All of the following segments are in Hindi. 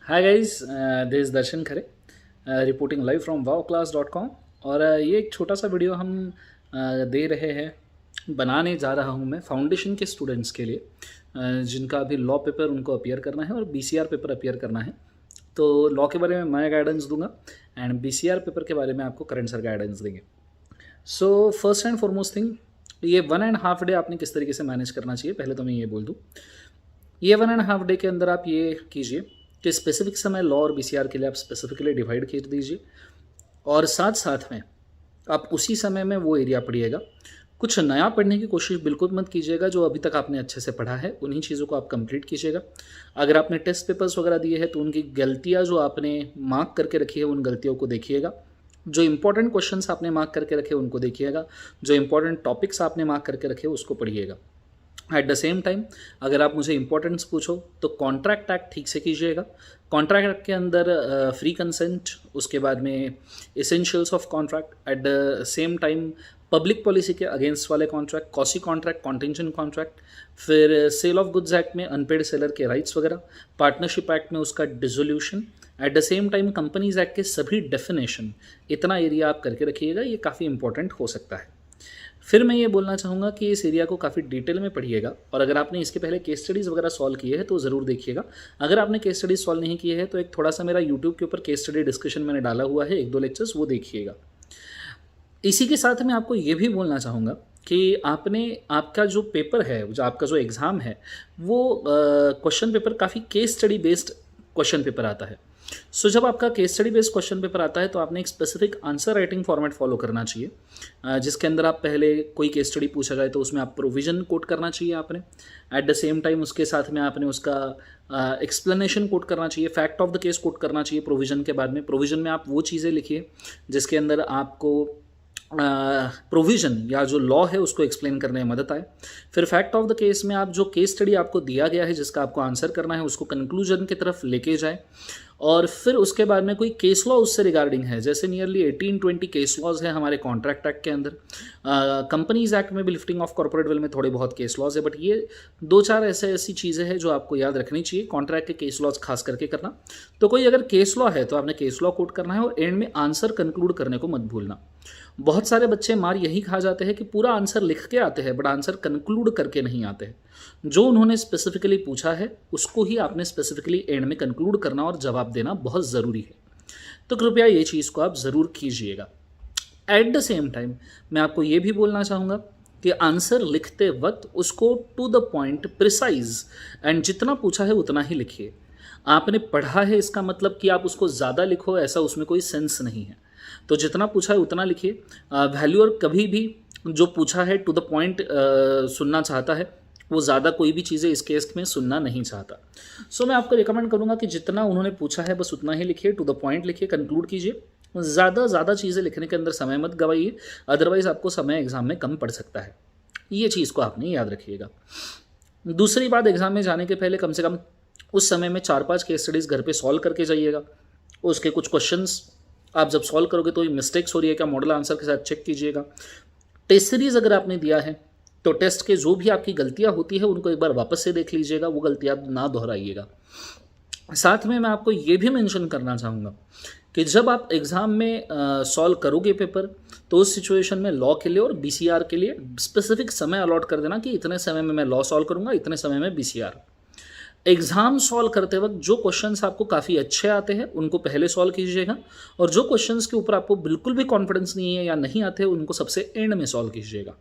Hi guys, this Darshan Khare reporting live from wowclass.com। और ये एक छोटा सा वीडियो हम दे रहे हैं, बनाने जा रहा हूँ मैं फाउंडेशन के स्टूडेंट्स के लिए, जिनका अभी लॉ पेपर उनको अपीयर करना है और बीसीआर पेपर अपीयर करना है। तो लॉ के बारे में मैं गाइडेंस दूंगा एंड बीसीआर पेपर के बारे में आपको करंट सर गाइडेंस देंगे। So first and foremost thing, ये 1.5 डे आपने किस तरीके से मैनेज करना चाहिए, पहले तो मैं ये बोल दूँ। ये 1.5 डे के अंदर आप ये कीजिए कि स्पेसिफिक समय लॉ और बीसीआर के लिए आप स्पेसिफिकली डिवाइड कर दीजिए, और साथ साथ में आप उसी समय में वो एरिया पढ़िएगा। कुछ नया पढ़ने की कोशिश बिल्कुल मत कीजिएगा, जो अभी तक आपने अच्छे से पढ़ा है उन्हीं चीज़ों को आप कंप्लीट कीजिएगा। अगर आपने टेस्ट पेपर्स वगैरह दिए हैं तो उनकी गलतियाँ जो आपने मार्क करके रखी है उन गलतियों को देखिएगा। जो इंपॉर्टेंट क्वेश्चंस आपने मार्क करके रखे उनको देखिएगा। जो इंपॉर्टेंट टॉपिक्स आपने मार्क करके रखे उसको पढ़िएगा। एट द सेम टाइम अगर आप मुझे इंपॉर्टेंस पूछो तो कॉन्ट्रैक्ट एक्ट ठीक से कीजिएगा। कॉन्ट्रैक्ट एक्ट के अंदर फ्री कंसेंट, उसके बाद में essentials of contract, eight the same time public policy के अगेंस्ट वाले contract, quasi contract, contingent contract, फिर सेल ऑफ गुड्स एक्ट में अनपेड सेलर के राइट्स वगैरह, पार्टनरशिप एक्ट में उसका dissolution, eight the same time companies act के सभी डेफिनेशन, इतना एरिया आप करके रखिएगा। ये काफ़ी इंपॉर्टेंट हो सकता है। फिर मैं ये बोलना चाहूँगा कि इस एरिया को काफ़ी डिटेल में पढ़िएगा, और अगर आपने इसके पहले केस स्टडीज़ वगैरह सॉल्व किए हैं तो ज़रूर देखिएगा। अगर आपने केस स्टडीज़ सॉल्व नहीं किए हैं तो एक थोड़ा सा मेरा यूट्यूब के ऊपर केस स्टडी डिस्कशन मैंने डाला हुआ है, 1-2 लेक्चर्स, वो देखिएगा। इसी के साथ मैं आपको ये भी बोलना चाहूँगा कि आपका जो पेपर है, जो आपका जो एग्ज़ाम है, वो क्वेश्चन पेपर काफ़ी case study based question paper आता है। सो जब आपका case study based question paper आता है तो आपने एक specific answer writing format follow करना चाहिए, जिसके अंदर आप पहले कोई केस स्टडी पूछा जाए तो उसमें आप प्रोविज़न कोट करना चाहिए आपने। एट द सेम टाइम उसके साथ में आपने उसका एक्सप्लेनेशन कोट करना चाहिए, fact of the case quote करना चाहिए प्रोविज़न के बाद में। प्रोविज़न में आप वो चीज़ें लिखिए जिसके अंदर आपको प्रोविज़न या जो लॉ है उसको एक्सप्लेन करने में मदद आए। फिर फैक्ट ऑफ द केस में आप जो केस स्टडी आपको दिया गया है जिसका आपको आंसर करना है उसको कंक्लूजन की तरफ लेके जाए, और फिर उसके बाद में कोई केस लॉ उससे रिगार्डिंग है, जैसे नियरली 18-20 केस लॉज है हमारे कॉन्ट्रैक्ट एक्ट के अंदर। कंपनीज एक्ट में भी लिफ्टिंग ऑफ कॉर्पोरेट वेल में थोड़े बहुत केस लॉज है, बट ये 2-4 ऐसी चीज़ें हैं जो आपको याद रखनी चाहिए कॉन्ट्रैक्ट के केस लॉज खास करके करना। तो कोई अगर केस लॉ है तो आपने केस लॉ कोट करना है, और एंड में आंसर कंक्लूड करने को मत भूलना। बहुत सारे बच्चे मार यही खा जाते हैं कि पूरा आंसर लिख के आते हैं बट आंसर कंक्लूड करके नहीं आते हैं। जो उन्होंने स्पेसिफिकली पूछा है उसको ही आपने स्पेसिफिकली एंड में कंक्लूड करना और जवाब देना बहुत ज़रूरी है। तो कृपया ये चीज़ को आप ज़रूर कीजिएगा। एट द सेम टाइम मैं आपको ये भी बोलना चाहूँगा कि आंसर लिखते वक्त उसको to the point, precise, and जितना पूछा है उतना ही लिखिए। आपने पढ़ा है इसका मतलब कि आप उसको ज़्यादा लिखो, ऐसा उसमें कोई सेंस नहीं है। तो जितना पूछा है उतना लिखिए। वैल्यू और कभी भी जो पूछा है टू द पॉइंट सुनना चाहता है, वो ज़्यादा कोई भी चीज़ें इस केस में सुनना नहीं चाहता। सो मैं आपको रिकमेंड करूँगा कि जितना उन्होंने पूछा है बस उतना ही लिखिए, टू द पॉइंट लिखिए, कंक्लूड कीजिए। ज़्यादा चीज़ें लिखने के अंदर समय मत गवाइए, अदरवाइज़ आपको समय एग्ज़ाम में कम पड़ सकता है। ये चीज़ को आपने याद रखिएगा। दूसरी बात, एग्ज़ाम में जाने के पहले कम से कम उस समय में 4-5 केस स्टडीज़ घर पे सॉल्व करके जाइएगा। उसके कुछ क्वेश्चंस आप जब सॉल्व करोगे तो ये मिस्टेक्स हो रही है क्या, मॉडल आंसर के साथ चेक कीजिएगा। टेस्ट सीरीज़ अगर आपने दिया है तो टेस्ट के जो भी आपकी गलतियां होती है उनको एक बार वापस से देख लीजिएगा, वो गलतियां ना दोहराइएगा। साथ में मैं आपको ये भी मेंशन करना चाहूँगा कि जब आप एग्ज़ाम में सॉल्व करोगे पेपर तो उस सिचुएशन में लॉ के लिए और बीसीआर के लिए स्पेसिफिक समय अलॉट कर देना कि इतने समय में मैं लॉ सॉल्व करूँगा, इतने समय में बीसीआर। एग्ज़ाम सॉल्व करते वक्त जो क्वेश्चंस आपको काफ़ी अच्छे आते हैं उनको पहले सॉल्व कीजिएगा, और जो क्वेश्चंस के ऊपर आपको बिल्कुल भी कॉन्फिडेंस नहीं है या नहीं आते उनको सबसे एंड में सॉल्व कीजिएगा।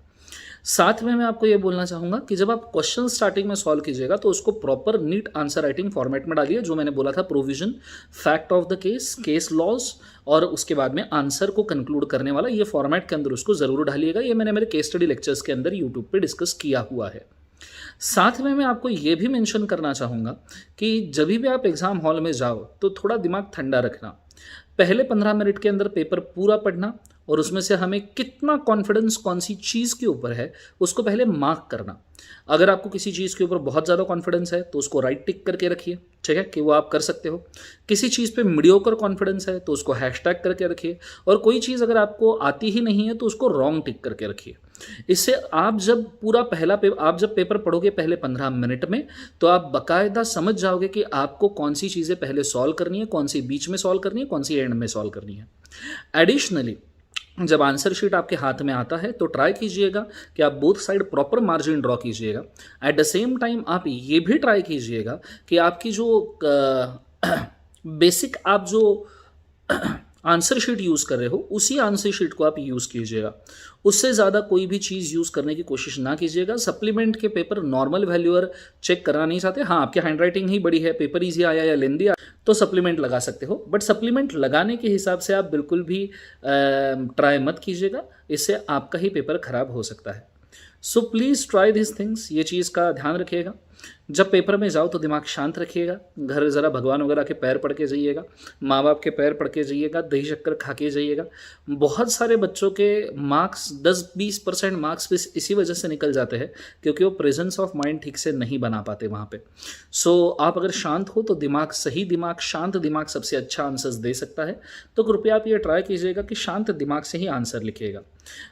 साथ में मैं आपको ये बोलना चाहूँगा कि जब आप क्वेश्चन स्टार्टिंग में सॉल्व कीजिएगा तो उसको proper neat answer writing format में डालिए, जो मैंने बोला था, provision, fact of the case, case laws, और उसके बाद में आंसर को कंक्लूड करने वाला ये फॉर्मेट के अंदर उसको ज़रूर डालिएगा। ये मैंने मेरे केस स्टडी लेक्चर्स के अंदर यूट्यूब पर डिस्कस किया हुआ है। साथ में मैं आपको ये भी मेंशन करना चाहूँगा कि जब भी आप एग्ज़ाम हॉल में जाओ तो थोड़ा दिमाग ठंडा रखना। पहले 15 मिनट के अंदर पेपर पूरा पढ़ना, और उसमें से हमें कितना कॉन्फिडेंस कौन सी चीज़ के ऊपर है उसको पहले मार्क करना। अगर आपको किसी चीज़ के ऊपर बहुत ज़्यादा कॉन्फिडेंस है तो उसको राइट टिक करके रखिए, ठीक है, कि वो आप कर सकते हो। किसी चीज़ पे मीडियोकर कॉन्फिडेंस है तो उसको हैशटैग करके रखिए, और कोई चीज़ अगर आपको आती ही नहीं है तो उसको रॉन्ग टिक करके रखिए। इससे आप जब पूरा पहला पेपर आप जब पेपर पढ़ोगे पहले 15 मिनट में, तो आप बाकायदा समझ जाओगे कि आपको कौन सी चीज़ें पहले सॉल्व करनी है, कौन सी बीच में सॉल्व करनी है, कौन सी एंड में सॉल्व करनी है। एडिशनली जब आंसर शीट आपके हाथ में आता है तो ट्राई कीजिएगा कि आप both side proper margin draw कीजिएगा। एट द सेम टाइम आप ये भी ट्राई कीजिएगा कि आपकी जो बेसिक आप जो आंसर शीट यूज़ कर रहे हो उसी आंसर शीट को आप यूज़ कीजिएगा। उससे ज़्यादा कोई भी चीज़ यूज़ करने की कोशिश ना कीजिएगा। सप्लीमेंट के पेपर नॉर्मल वैल्यूअर चेक करना नहीं चाहते। हाँ, आपकी हैंडराइटिंग ही बड़ी है, पेपर ईजी आया या लेंदी आया तो सप्लीमेंट लगा सकते हो, बट सप्लीमेंट लगाने के हिसाब से आप बिल्कुल भी ट्राई मत कीजिएगा, इससे आपका ही पेपर ख़राब हो सकता है। So please try this things, ये चीज़ का ध्यान रखिएगा। जब पेपर में जाओ तो दिमाग शांत रखिएगा, घर ज़रा भगवान वगैरह के पैर पड़ के जाइएगा, माँ बाप के पैर पड़ के जाइएगा, दही शक्कर खा के जाइएगा। बहुत सारे बच्चों के मार्क्स 10-20% मार्क्स भी इसी वजह से निकल जाते हैं क्योंकि वो प्रेजेंस ऑफ माइंड ठीक से नहीं बना पाते वहाँ पे। सो आप अगर शांत हो तो दिमाग, सही दिमाग, शांत दिमाग सबसे अच्छा आंसर्स दे सकता है। तो कृपया आप ये ट्राई कीजिएगा कि शांत दिमाग से ही आंसर लिखिएगा।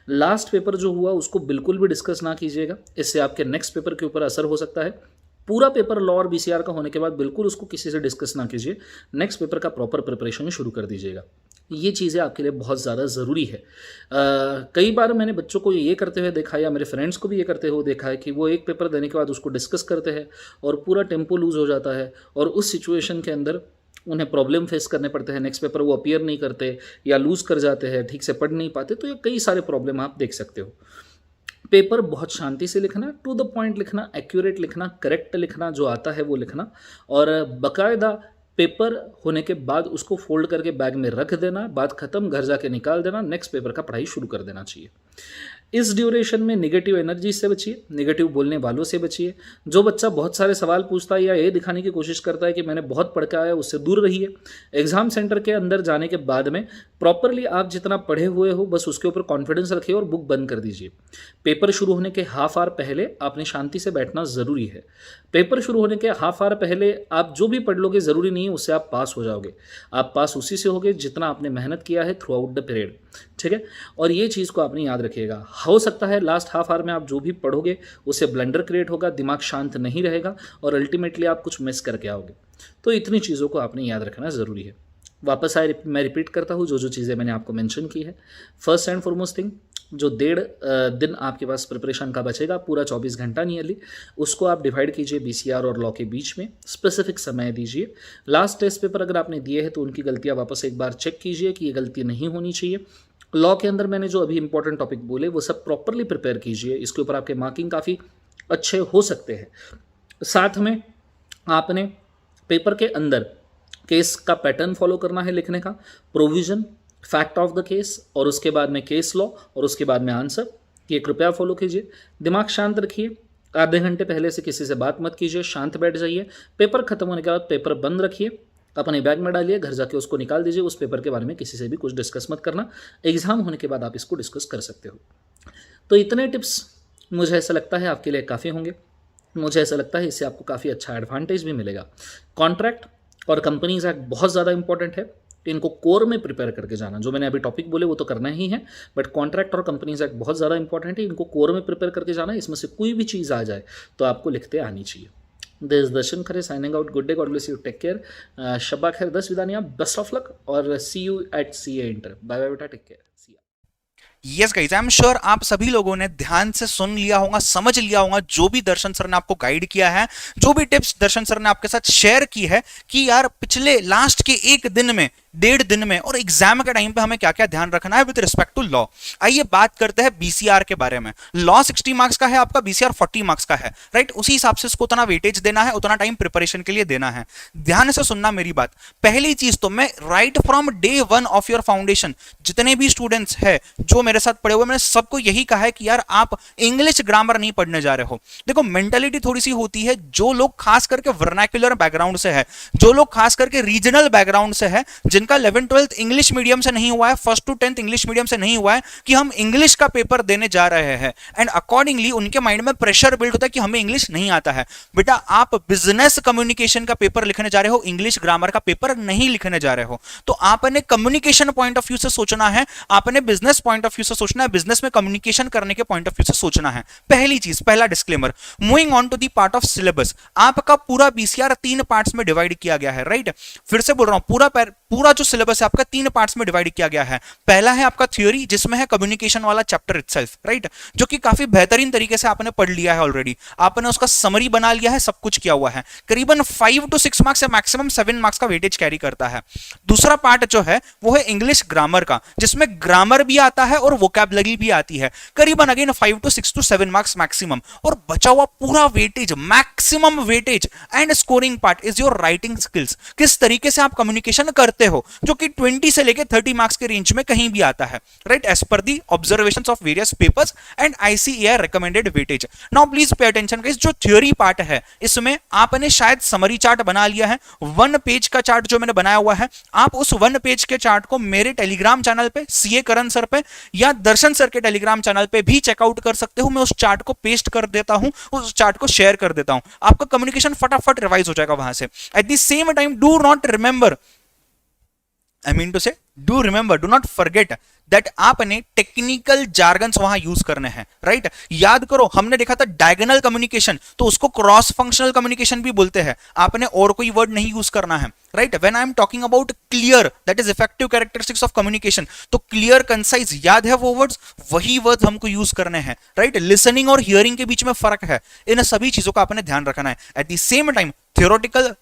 लास्ट पेपर जो हुआ उसको बिल्कुल भी डिस्कस ना कीजिएगा, इससे आपके नेक्स्ट पेपर के ऊपर असर हो सकता है। पूरा पेपर लॉ और बीसीआर का होने के बाद बिल्कुल उसको किसी से डिस्कस ना कीजिए, नेक्स्ट पेपर का प्रॉपर प्रिपरेशन शुरू कर दीजिएगा। ये चीज़ें आपके लिए बहुत ज़्यादा ज़रूरी है। कई बार मैंने बच्चों को ये करते हुए देखा है या मेरे फ्रेंड्स को भी ये करते हुए देखा है कि वो एक पेपर देने के बाद उसको डिस्कस करते हैं और पूरा टेम्पो लूज़ हो जाता है और उस सिचुएशन के अंदर उन्हें प्रॉब्लम फेस करने पड़ते हैं। नेक्स्ट पेपर वो अपीयर नहीं करते या लूज़ कर जाते हैं, ठीक से पढ़ नहीं पाते। तो ये कई सारे प्रॉब्लम आप देख सकते हो। पेपर बहुत शांति से लिखना, टू द पॉइंट लिखना, एक्यूरेट लिखना, करेक्ट लिखना, जो आता है वो लिखना, और बाकायदा पेपर होने के बाद उसको फोल्ड करके बैग में रख देना, बात खत्म, घर जाके निकाल देना, नेक्स्ट पेपर का पढ़ाई शुरू कर देना चाहिए। इस ड्यूरेशन में नेगेटिव एनर्जी से बचिए, नेगेटिव बोलने वालों से बचिए। जो बच्चा बहुत सारे सवाल पूछता है या ये दिखाने की कोशिश करता है कि मैंने बहुत पढ़ के आया, उससे दूर रहिए। एग्जाम सेंटर के अंदर जाने के बाद में प्रॉपरली आप जितना पढ़े हुए हो बस उसके ऊपर कॉन्फिडेंस रखिए और बुक बंद कर दीजिए। पेपर शुरू होने के हाफ आवर पहले आपने शांति से बैठना ज़रूरी है। पेपर शुरू होने के हाफ आवर पहले आप जो भी पढ़ लोगे ज़रूरी नहीं है उससे आप पास हो जाओगे। आप पास उसी से होगे जितना आपने मेहनत किया है थ्रू आउट द पीरियड, ठीक है। और ये चीज़ को आपने याद रखिएगा। हो सकता है लास्ट हाफ आवर में आप जो भी पढ़ोगे उससे ब्लंडर क्रिएट होगा, दिमाग शांत नहीं रहेगा और अल्टीमेटली आप कुछ मिस करके आओगे। तो इतनी चीज़ों को आपने याद रखना ज़रूरी है। वापस आए मैं रिपीट करता हूँ जो जो चीज़ें मैंने आपको मेंशन की है। फर्स्ट एंड फॉरमोस्ट थिंग, जो 1.5 दिन आपके पास प्रिपरेशन का बचेगा, पूरा 24 घंटा नियरली, उसको आप डिवाइड कीजिए बीसीआर और लॉ के बीच में, स्पेसिफिक समय दीजिए। लास्ट टेस्ट पेपर अगर आपने दिए हैं तो उनकी गलतियाँ वापस एक बार चेक कीजिए कि ये गलती नहीं होनी चाहिए। लॉ के अंदर मैंने जो अभी इंपॉर्टेंट टॉपिक बोले वो सब प्रॉपरली प्रिपेयर कीजिए, इसके ऊपर आपके मार्किंग काफ़ी अच्छे हो सकते हैं। साथ में आपने पेपर के अंदर केस का पैटर्न फॉलो करना है लिखने का, provision, fact of the case, और उसके बाद में केस लॉ, और उसके बाद में आंसर। ये कृपया फॉलो कीजिए। दिमाग शांत रखिए, आधे घंटे पहले से किसी से बात मत कीजिए, शांत बैठ जाइए। पेपर खत्म होने के बाद पेपर बंद रखिए, अपने बैग में डालिए, घर जाके उसको निकाल दीजिए। उस पेपर के बारे में किसी से भी कुछ डिस्कस मत करना। एग्जाम होने के बाद आप इसको डिस्कस कर सकते हो। तो इतने टिप्स मुझे ऐसा लगता है आपके लिए काफ़ी होंगे। मुझे ऐसा लगता है इससे आपको काफ़ी अच्छा एडवांटेज भी मिलेगा। कॉन्ट्रैक्ट और कंपनीज एक्ट बहुत ज़्यादा इंपॉर्टेंट है, इनको कोर में प्रिपेयर करके जाना। जो मैंने अभी टॉपिक बोले वो तो करना ही है, बट कॉन्ट्रैक्ट और कंपनीज एक्ट बहुत ज़्यादा इंपॉर्टेंट है, इनको कोर में प्रिपेयर करके जाना। इसमें से कोई भी चीज़ आ जाए तो आपको लिखते आनी चाहिए। This is Darshan Khare signing out. Good day, God bless you, take care, शब्बा खैर, 10 विदानिया, बेस्ट ऑफ लक और see you at CA inter. Bye bye बेटा, take care. Yes guys, I am sure आप सभी लोगों ने ध्यान से सुन लिया होगा, समझ लिया होगा जो भी दर्शन सर ने आपको गाइड किया है, जो भी टिप्स दर्शन सर ने आपके साथ शेयर की है कि यार पिछले लास्ट के 1 दिन में, 1.5 दिन में और एग्जाम के टाइम पे हमें क्या क्या ध्यान रखना है विद रिस्पेक्ट टू लॉ। आइए बात करते हैं बीसीआर के बारे में। लॉ 60 मार्क्स का है, आपका बीसीआर 40 मार्क्स का है, राइट। उसी हिसाब से इसको उतना वेटेज देना है, उतना टाइम प्रिपरेशन के लिए देना है। ध्यान से सुनना मेरी बात। पहली चीज तो मैं right from day 1 of your foundation, जितने भी स्टूडेंट्स है जो मेरे साथ पढ़े हुए, मैंने सबको यही कहा है कि यार आप इंग्लिश ग्रामर नहीं पढ़ने जा रहे हो। देखो मेंटालिटी थोड़ी सी होती है, जो लोग खास करके वर्नाक्युलर बैकग्राउंड से है, जो लोग खास करके रीजनल बैकग्राउंड से है, जिन जिनका 11th-12th इंग्लिश मीडियम से नहीं हुआ है, 1st to 10th English medium से नहीं हुआ है, कि हम इंग्लिश का पेपर देने जा रहे हैं, एंड अकॉर्डिंगली उनके माइंड में प्रेशर बिल्ड होता है कि हमें इंग्लिश नहीं आता है। बेटा आप बिजनेस कम्युनिकेशन का पेपर लिखने जा रहे हो, इंग्लिश ग्रामर का पेपर नहीं लिखने जा रहे हो। तो आपने कम्युनिकेशन पॉइंट ऑफ व्यू से सोचना है, आपने बिजनेस पॉइंट ऑफ व्यू से सोचना है, बिजनेस में कम्युनिकेशन करने के पॉइंट ऑफ व्यू से सोचना है। पहली चीज, पहला disclaimer. Moving on to the part of syllabus, आपका पूरा बीसीआर 3 पार्ट्स में डिवाइड किया गया है, राइट। फिर से बोल रहा हूं, पूरा जो सिलेबस है आपका 3 पार्ट्स में डिवाइड किया गया है। पहला है आपका थ्योरी, जिसमें है कम्युनिकेशन वाला चैप्टर इटसेल्फ, राइट, जो कि काफी बेहतरीन तरीके से आपने पढ़ लिया है ऑलरेडी, आपने उसका समरी बना लिया है, सब कुछ किया हुआ है। करीबन 5 to 6 मार्क्स या मैक्सिमम 7 मार्क्स का वेटेज कैरी करता है। दूसरा पार्ट जो है वो है इंग्लिश ग्रामर का, जिसमें ग्रामर भी आता है और वोकैबुलरी भी आती है, करीबन again 5 to 6 to 7 marks maximum. और बचा हुआ पूरा weightage, maximum weightage and scoring part is your writing skills. किस तरीके से आप कम्युनिकेशन करते हो, जो कि 20 से लेके 30 मार्क्स के रेंज में कहीं भी आता है, right, as per the observations of various papers and ICAR recommended weightage. Now please pay attention guys, जो थ्योरी पार्ट है इसमें आपने शायद समरी चार्ट बना लिया है, 1 पेज का चार्ट जो मैंने बनाया हुआ है, आप उस 1 पेज के चार्ट को मेरे टेलीग्राम चैनल पे, सीए करण सर पे या दर्शन सर के टेलीग्राम चैनल पे भी चेकआउट कर सकते हो। मैं उस चार्ट को पेस्ट कर देता हूं, उस चार्ट को शेयर कर देता हूं, आपका कम्युनिकेशन फटाफट रिवाइज हो जाएगा वहां से। Eight the same time do not remember, I mean to say, do remember, do not forget that आपने टेक्निकल जार्गन्स वहां यूज करने हैं, राइट। याद करो, हमने देखा था डायगोनल कम्युनिकेशन, तो उसको क्रॉस फंक्शनल कम्युनिकेशन भी बोलते हैं, आपने और कोई वर्ड नहीं यूज करना है, right. When I am talking about clear, that is effective characteristics of communication, तो क्लियर, कंसाइज, याद है वो वर्ड्स, वही वर्ड हमको यूज करने हैं, राइट। लिसनिंग और हियरिंग के बीच में फर्क है, इन सभी चीजों का आपने ध्यान रखना है। At the same time theoretical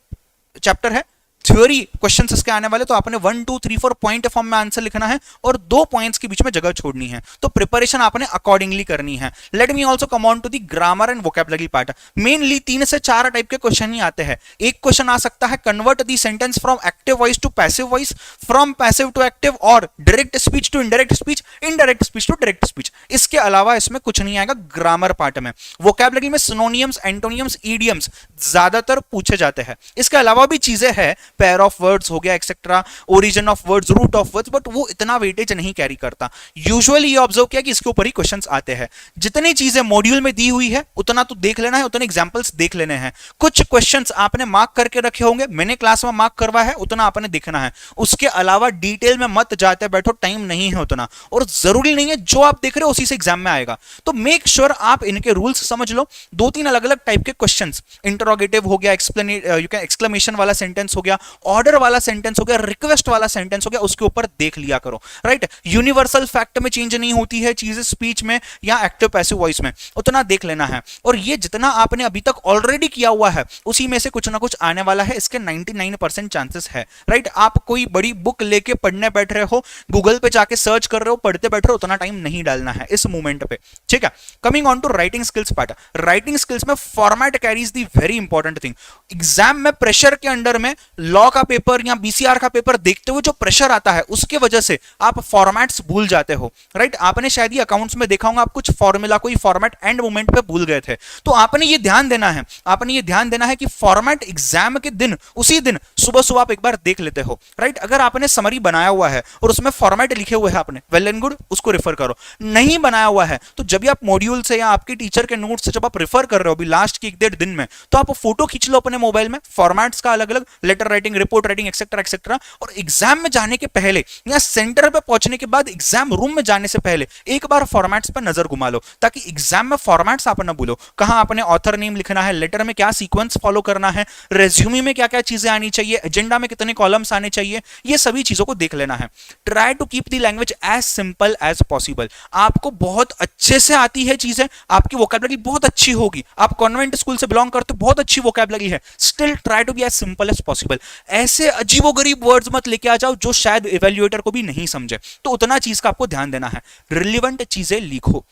chapter है, थ्योरी क्वेश्चन इसके आने वाले, तो आपने 1 2 3 4 पॉइंट फॉर्म में आंसर लिखना है और 2 पॉइंट्स के बीच में जगह छोड़नी है, तो प्रिपरेशन आपने अकॉर्डिंगली करनी है। Let me also come on to the grammar and vocabulary part. Mainly 3 से 4 टाइप के क्वेश्चन ही आते हैं। एक क्वेश्चन आ सकता है, convert the sentence from active voice to passive voice, from passive to active, और direct speech to indirect speech, indirect speech to direct speech. इसके अलावा इसमें कुछ नहीं आएगा ग्रामर पार्ट में। वोकैबुलरी में सिनोनियम्स, एंटोनियम्स, ईडियम्स ज्यादातर पूछे जाते हैं। इसके अलावा भी चीजें हैं, पेयर ऑफ वर्ड्स हो गया etcetera, origin of words, root of words, but वो इतना वेटेज नहीं कैरी करता। यूजुअली ये ऑब्जर्व किया कि इसके ऊपर ही क्वेश्चंस आते हैं। जितनी चीजें मॉड्यूल में दी हुई है उतना तो देख लेना है, उतने एग्जांपल्स देख लेने हैं। कुछ क्वेश्चंस आपने मार्क करके रखे होंगे, मैंने क्लास में मार्क करवा है, उतना आपने देखना है। उसके अलावा डिटेल में मत जाते बैठो, टाइम नहीं है उतना, और जरूरी नहीं है जो आप देख रहे हो उसी से एग्जाम में आएगा। तो मेक श्योर आप इनके रूल्स समझ लो। 2-3 अलग अलग टाइप के क्वेश्चंस, इंटरोगेटिव हो गया, एक्सक्लेमेशन वाला सेंटेंस हो गया, ऑर्डर वाला सेंटेंस हो गया, रिक्वेस्ट वाला सेंटेंस हो गया, उसके ऊपर देख लिया करो, राइट। यूनिवर्सल फैक्ट में चेंज नहीं होती है चीजें, स्पीच में या एक्टिव पैसिव वॉइस में, उतना देख लेना है। और ये जितना आपने अभी तक ऑलरेडी किया हुआ है उसी में से कुछ ना कुछ आने वाला है, इसके 99% चांसेस है, राइट। आप कोई बड़ी बुक लेके पढ़ने बैठ रहे हो, गूगल पे जाके सर्च कर रहे हो, पढ़ते बैठ रहे हो, उतना टाइम नहीं डालना है इस मोमेंट पे, ठीक है। Coming on to writing skills part. Writing skills में format carries the very important thing. Exam में प्रेशर के अंडर में लॉ का पेपर या बीसीआर का पेपर देखते हुए जो प्रेशर आता है उसके वजह से आप फॉर्मेट्स भूल जाते हो, राइट। आपने शायद ही अकाउंट्स में देखा होगा, आप कुछ फॉर्मूला, कोई फॉर्मेट एंड मोमेंट पे भूल गए थे, तो आपने ये ध्यान देना है, आपने ये ध्यान देना है कि फॉर्मेट एग्जाम के दिन, उसी दिन सुबह सुबह आप एक बार देख लेते हो, राइट। अगर आपने समरी बनाया हुआ है और उसमें फॉर्मेट लिखे हुए हैं आपने, वेल एंड गुड, उसको रेफर करो। नहीं बनाया हुआ है तो जब भी आप मॉड्यूल से या आपके टीचर के नोट से जब आप रेफर कर रहे हो अभी लास्ट के 1-1.5 दिन में, तो आप फोटो खींच लो अपने मोबाइल में, फॉर्मेट्स का अलग अलग, letter writing, report writing, etcetera etcetera, और एग्जाम में जाने के पहले या सेंटर पे पहुंचने के बाद, एग्जाम रूम में जाने से पहले एक बार फॉर्मेट्स पर नजर घुमा लो, ताकि एग्जाम में फॉर्मेट्स आप ना भूलो। कहां आपने ऑथर नेम लिखना है, लेटर में क्या सीक्वेंस फॉलो करना है, रेज्यूमे में क्या क्या चीजें आनी चाहिए, एजेंडा में कितने कॉलम्स आने चाहिए, ये सभी चीजों को देख लेना है। Try to keep the language as simple as possible. आपको बहुत अच्छे से आती है चीजें, आपकी वोकैबुलरी बहुत अच्छी होगी, आप कॉन्वेंट स्कूल से बिलोंग करते हो, बहुत अच्छी वोकैबुलरी है, still try to be as simple as possible. ऐसे अजीबोगरीब वर्ड्स मत लेके आ जाओ जो शायद इवैल्यूएटर को भी नहीं समझे, तो उतना चीज का आपको ध्यान देना है। रिलेवेंट चीजें लिखो।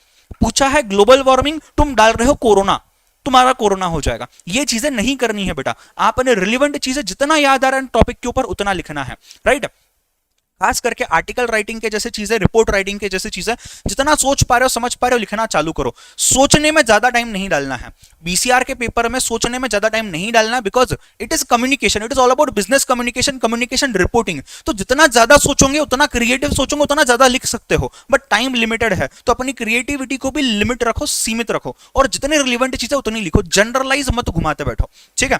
पूछा है ग्लोबल वार्मिंग, तुम डाल रहे हो कोरोना, तुम्हारा कोरोना हो जाएगा, ये चीजें नहीं करनी है बेटा। आपने रिलेवेंट चीजें जितना याद आ रहा है टॉपिक के ऊपर उतना लिखना है, राइट। खास करके आर्टिकल राइटिंग के जैसे चीजें, रिपोर्ट राइटिंग के जैसे चीजें, जितना सोच पा रहे हो, समझ पा रहे हो, लिखना चालू करो। सोचने में ज्यादा टाइम नहीं डालना है। बीसीआर के पेपर में सोचने में ज्यादा टाइम नहीं डालना है, because it is communication, it is all about business communication, communication reporting. तो जितना ज्यादा सोचोगे, उतना क्रिएटिव सोचोगे, उतना ज्यादा लिख सकते हो, बट टाइम लिमिटेड है, तो अपनी क्रिएटिविटी को भी लिमिट रखो, सीमित रखो, और जितनी रिलेवेंट चीजें उतनी लिखो, जनरलाइज मत घुमाते बैठो, ठीक है।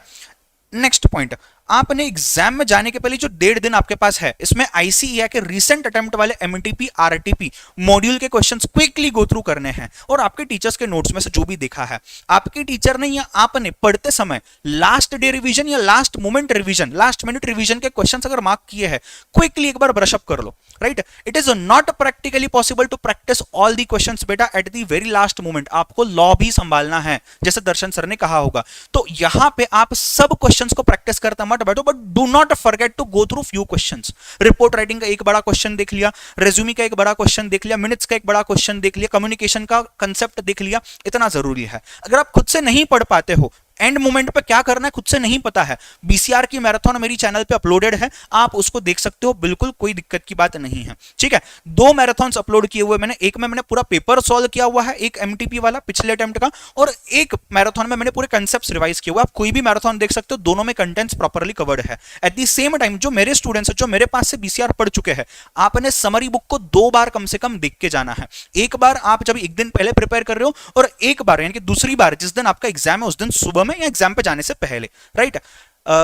नेक्स्ट पॉइंट, आपने एग्जाम में जाने के पहले जो 1.5 दिन आपके पास है, इसमें आईसीईआर के रीसेंट अटेम्प्ट वाले एमटीपी आरटीपी मॉड्यूल के क्वेश्चंस क्विकली गो थ्रू करने हैं, और आपके टीचर्स के नोट्स में से जो भी देखा है, आपके टीचर ने या आपने पढ़ते समय लास्ट डे रिवीजन या last moment revision, last minute revision के क्वेश्चंस अगर मार्क किए हैं, क्विकली एक बार ब्रश अप कर लो, right. It is not practically possible to practice all the questions बेटा at the very last moment. आपको लॉ भी संभालना है, जैसे दर्शन सर ने कहा होगा, तो यहां पे आप सब क्वेश्चंस को प्रैक्टिस करता मत बैठो, but do not forget to go through few questions. Report writing का एक बड़ा क्वेश्चन देख लिया, रेज्यूमे का एक बड़ा क्वेश्चन देख लिया, मिनट्स का एक बड़ा क्वेश्चन देख लिया, कम्युनिकेशन का कंसेप्ट देख लिया, इतना जरूरी है। अगर आप खुद से नहीं पढ़ पाते हो, एंड मोमेंट पे क्या करना है खुद से नहीं पता है, बीसीआर की मैराथन मेरी चैनल पे अपलोडेड है, आप उसको देख सकते हो, बिल्कुल कोई दिक्कत की बात नहीं है, ठीक है। 2 मैराथन्स अपलोड किए हुए मैंने, एक में मैंने पूरा पेपर सॉल्व किया हुआ है, एक एमटीपी वाला पिछले अटेम्प्ट का, और एक मैराथन में मैंने पूरे कंसेप्ट्स रिवाइज किए हुए। आप कोई भी मैराथन देख सकते हो, दोनों में कंटेंट्स प्रॉपर्ली कवर्ड है। एट द सेम टाइम जो मेरे स्टूडेंट्स हैं, जो मेरे पास से बीसीआर पढ़ चुके हैं, आपने समरी बुक को 2 बार कम से कम देख के जाना है। एक बार आप जब एक दिन पहले प्रिपेयर कर रहे हो, और एक बार यानी कि दूसरी बार जिस दिन आपका एग्जाम है उस दिन सुबह में या एग्जाम पे जाने से पहले, राइट।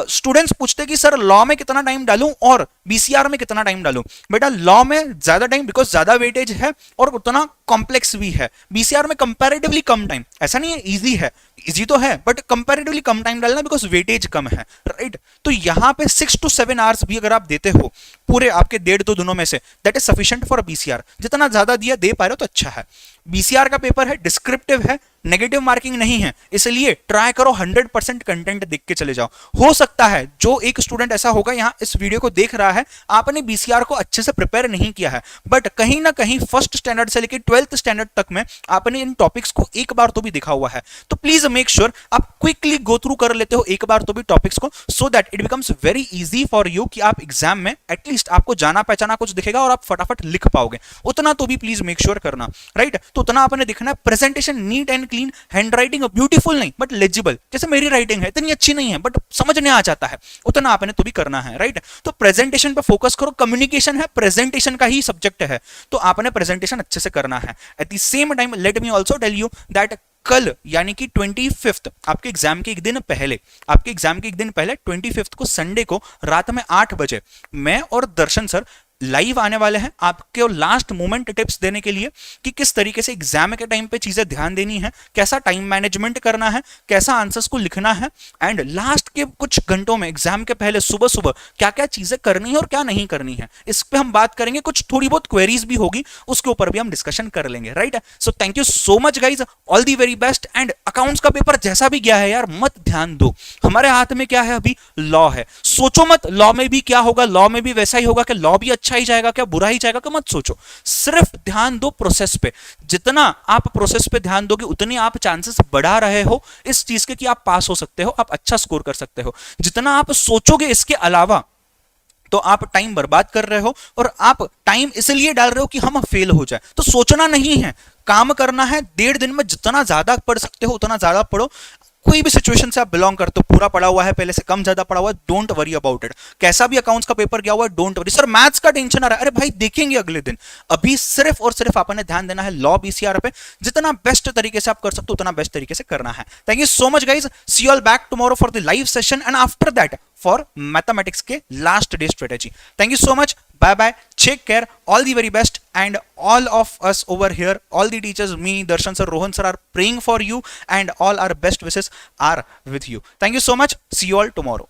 स्टूडेंट्स पूछते कि सर लॉ में कितना टाइम डालूं और बीसीआर में कितना टाइम डालूं। बेटा लॉ में ज्यादा टाइम, बिकॉज ज्यादा वेटेज है और उतना कॉम्प्लेक्स भी है। बीसीआर में कंपैरेटिवली कम टाइम, ऐसा नहीं है इजी है, इजी तो है, बट कंपैरेटिवली कम टाइम डालना, बिकॉज वेटेज कम है, राइट। तो यहां पे 6 to 7 आवर्स भी अगर आप देते हो पूरे आपके 1.5-2 दिनों में से, that is sufficient for BCR. जितना ज्यादा दिया दे पा रहे हो तो अच्छा है। बीसीआर का पेपर है, डिस्क्रिप्टिव है, नेगेटिव मार्किंग नहीं है, इसलिए ट्राई करो 100% कंटेंट देख के चले जाओ। हो सकता है जो एक स्टूडेंट ऐसा होगा यहां इस वीडियो को देख रहा है, आपने बीसीआर को अच्छे से प्रिपेयर नहीं किया है, बट कहीं ना कहीं फर्स्ट स्टैंडर्ड से लेकर 12th स्टैंडर्ड तक में आपने इन टॉपिक्स को एक बार तो भी देखा हुआ है। तो प्लीज मेक श्योर आप क्विकली गो थ्रू कर लेते हो एक बार तो भी टॉपिक्स को, so that it becomes very easy for you कि आप एग्जाम में एटलीस्ट आपको जाना पहचाना कुछ दिखेगा और आप फटाफट लिख पाओगे। उतना तो भी प्लीज मेक श्योर करना, राइट। तो उतना आपने देखना है, presentation neat and clean, hand writing beautiful नहीं बट लेजिबल, जैसे मेरी राइटिंग है इतनी अच्छी नहीं है बट समझने आ जाता है, उतना आपने तो भी करना है, राइट। तो प्रेजेंटेशन पे फोकस करो, कम्युनिकेशन है, प्रेजेंटेशन का ही सब्जेक्ट है, तो आपने प्रेजेंटेशन अच्छे से करना है। At the same time let me also tell you that कल यानी कि 25th आपके एग्जाम के एक दिन पहले, आपके एग्जाम के एक दिन पहले 25th को संडे को रात में 8 बजे मैं और दर्शन सर लाइव आने वाले हैं आपके लास्ट मोमेंट टिप्स देने के लिए कि किस तरीके से एग्जाम के टाइम पे चीजें ध्यान देनी है, कैसा टाइम मैनेजमेंट करना है, कैसा आंसर्स को लिखना है, एंड लास्ट के कुछ घंटों में एग्जाम के पहले सुबह सुबह क्या क्या चीजें करनी है और क्या नहीं करनी है, इस पे हम बात करेंगे। कुछ थोड़ी बहुत क्वेरीज भी होगी, उसके ऊपर भी हम डिस्कशन कर लेंगे, right. So thank you so much guys, all the very best. And accounts का पेपर जैसा भी गया है यार मत ध्यान दो, हमारे हाथ में क्या है अभी, लॉ है। सोचो मत लॉ में भी क्या होगा, लॉ में भी वैसा ही होगा, कि लॉ भी अच्छा ही जाएगा क्या बुरा ही जाएगा, क्या मत सोचो, सिर्फ ध्यान दो प्रोसेस पे। जितना आप प्रोसेस पे ध्यान दोगे उतने आप चांसेस बढ़ा रहे हो इस चीज के कि आप पास हो सकते हो, आप अच्छा स्कोर कर सकते हो। जितना आप सोचोगे इसके अलावा तो आप टाइम बर्बाद कर रहे हो, और आप टाइम इसलिए डाल रहे हो कि हम फेल हो जाए। तो सोचना नहीं है, काम करना है। 1.5 दिन में जितना ज्यादा पढ़ सकते हो उतना ज्यादा पढ़ो। कोई भी सिचुएशन से आप बिलोंग करते हो, पूरा पढ़ा हुआ है पहले से, कम ज्यादा पढ़ा हुआ है, डोंट वरी अबाउट इट। कैसा भी अकाउंट्स का पेपर गया हुआ है डोंट वरी। सर मैथ्स का टेंशन आ रहा है, अरे भाई देखेंगे अगले दिन। अभी सिर्फ और सिर्फ आपने ध्यान देना है लॉ बीसीआर पे, जितना बेस्ट तरीके से आप कर सकते हो उतना बेस्ट तरीके से करना है। Thank you so much guys, see you all back tomorrow for the live session and after that for mathematics के last day strategy. Thank you so much, bye bye, take care, all the very best, and all of us over here, all the teachers, me, Darshan sir, Rohan sir are praying for you, and all our best wishes are with you. Thank you so much, see you all tomorrow.